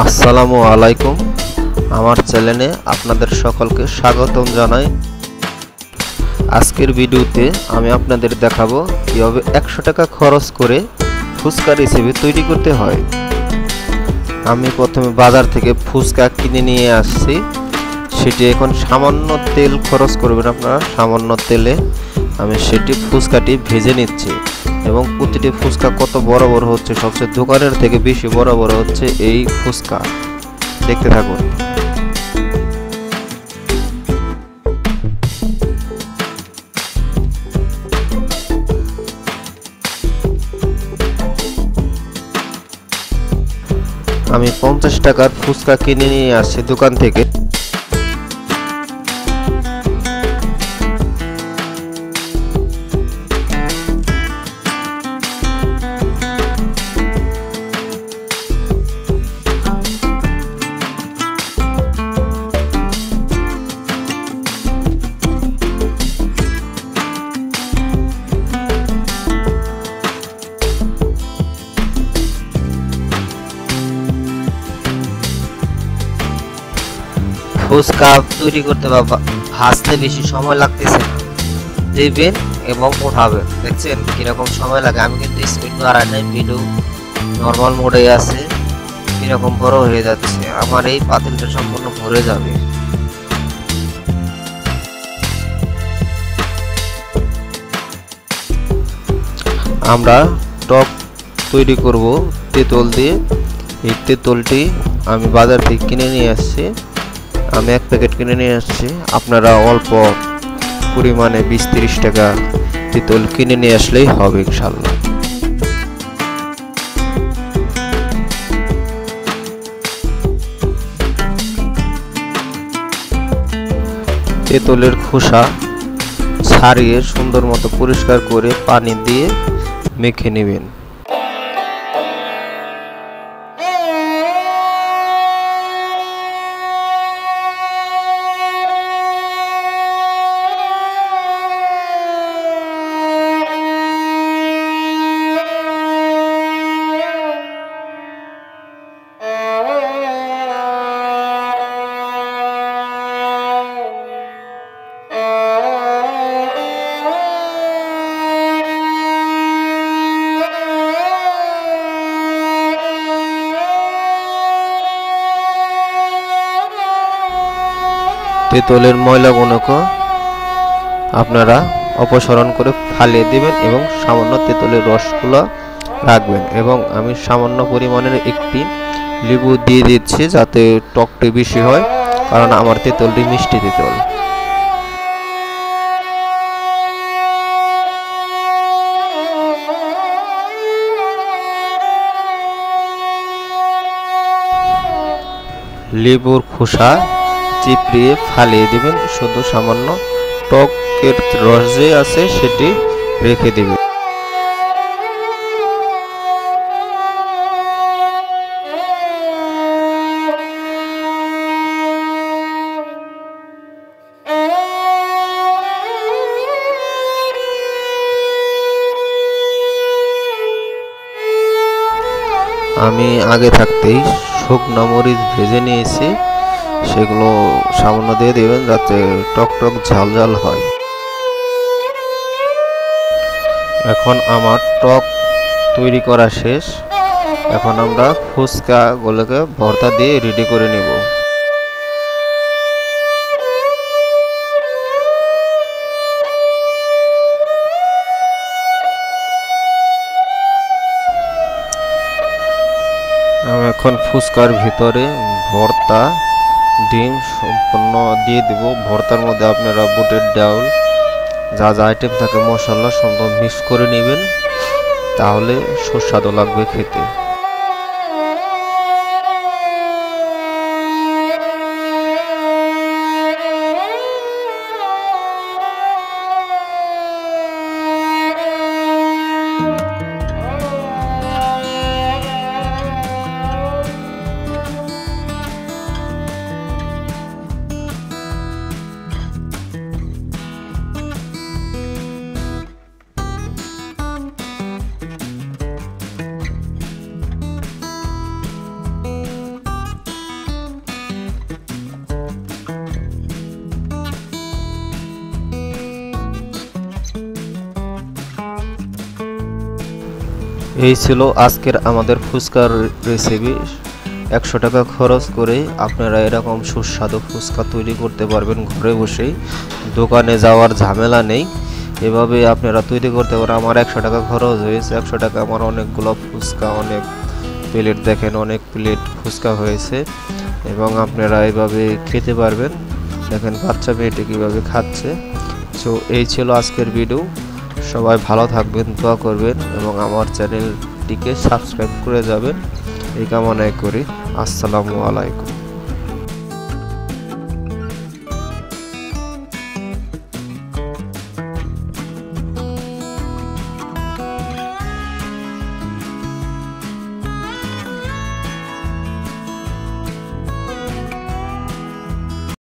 আসসালামু আলাইকুম। আমার চ্যানেলে আপনাদের সকলকে স্বাগতম জানাই। আজকের ভিডিওতে আমি আপনাদের দেখাবো কিভাবে 100 টাকা খরচ করে ফুচকা রেসিপি তৈরি করতে হয়। আমি প্রথমে বাজার থেকে ফুচকা কিনে নিয়ে আসছি। সেটি এখন সামান্য তেল খরচ করবেন আপনারা। সামান্য তেলে আমি সেটি ফুচকাটি ভেজে নিচ্ছি এবং প্রতিটি ফুচকা কত বড় বড় হচ্ছে, সবচেয়ে দোকানের থেকে বেশি বড় বড় হচ্ছে এই ফুচকা। দেখতে থাকুন। আমি 50 টাকার ফুচকা কিনে নিয়ে আসছি দোকান থেকে। ফুচকা তৈরি করতে বা ভাজতে বেশি সময় লাগতেছে না, দিবেন এবং উঠাবেন। দেখছেন কিরকম সময় লাগে। আমি কিন্তু স্পিড বাড়াই নাই, ভিডিও নর্মাল মোডে আছে। কিরকম বড় হয়ে যাচ্ছে, আমার এই পাতিলটা সম্পূর্ণ ভরে যাবে। আমরা টক তৈরি করব তেঁতুল দিয়ে। এই তেঁতুলটি আমি বাজার থেকে কিনে নিয়ে আসছি। আমি 1 প্যাকেট কিনে নিয়ে আসছি। আপনারা অল্প পরিমাণে 20-30 টাকা তেঁতুল কিনে নিয়ে আসলেই হবে ইনশাআল্লাহ। তেঁতুলের খোসা ছাড়িয়ে সুন্দর মতো পরিষ্কার করে পানি দিয়ে মেখে নেবেন। তেঁতুলের ময়লাগুলোকে আপনারা অপসারণ করে ফালিয়ে দিবেন এবং সামান্য তেঁতুলের রসগুলো রাখবেন। এবং আমি সামান্য পরিমাণের একটি লেবু দিয়ে দিচ্ছি যাতে টকটি বেশি হয়, কারণ আমার তেঁতুলটি মিষ্টি তেঁতুল। লেবুর খোসা চিপড়িয়ে ফালিয়ে দিবেন, শুধু সামান্য টকের রস যে আছে সেটি রেখে দিবেন। আমি আগে থাকতেই শুকনো মরিচ ভেজে নিয়েছি, সেগুলো সামান্য দিয়ে দিবেন যাতে টক টক ঝাল ঝাল হয়। এখন আমার টক তৈরি করা শেষ। এখন আমরা ফুচকাগুলোকে ভর্তা দিয়ে রেডি করে নেব। আমি এখন ফুচকার ভিতরে ভর্তা ডিম সম্পূর্ণ দিয়ে দেব। ভর্তার মধ্যে আপনারা বুটের ডাউল যা যা আইটেম থাকে মশলা সম্পূর্ণ মিক্স করে নেবেন, তাহলে সুস্বাদু লাগবে খেতে। এই ছিল আজকের আমাদের ফুচকার রেসিপি। 100 টাকা খরচ করে আপনারা এরকম সুস্বাদু ফুচকা তৈরি করতে পারবেন ঘরে বসেই, দোকানে যাওয়ার ঝামেলা নেই। এভাবে আপনারা তৈরি করতে পারেন। আমার 100 টাকা খরচ হয়েছে। 100 টাকা আমার অনেকগুলো ফুচকা, অনেক প্লেট, দেখেন অনেক প্লেট ফুচকা হয়েছে। এবং আপনারা এইভাবে খেতে পারবেন। দেখেন বাচ্চা মেয়েটি কীভাবে খাচ্ছে। সো এই ছিল আজকের ভিডিও। সবাই ভালো থাকবেন, দোয়া করবেন এবং আমার চ্যানেলটিকে সাবস্ক্রাইব করে যাবেন এই কামনাই করি। আসসালামু আলাইকুম।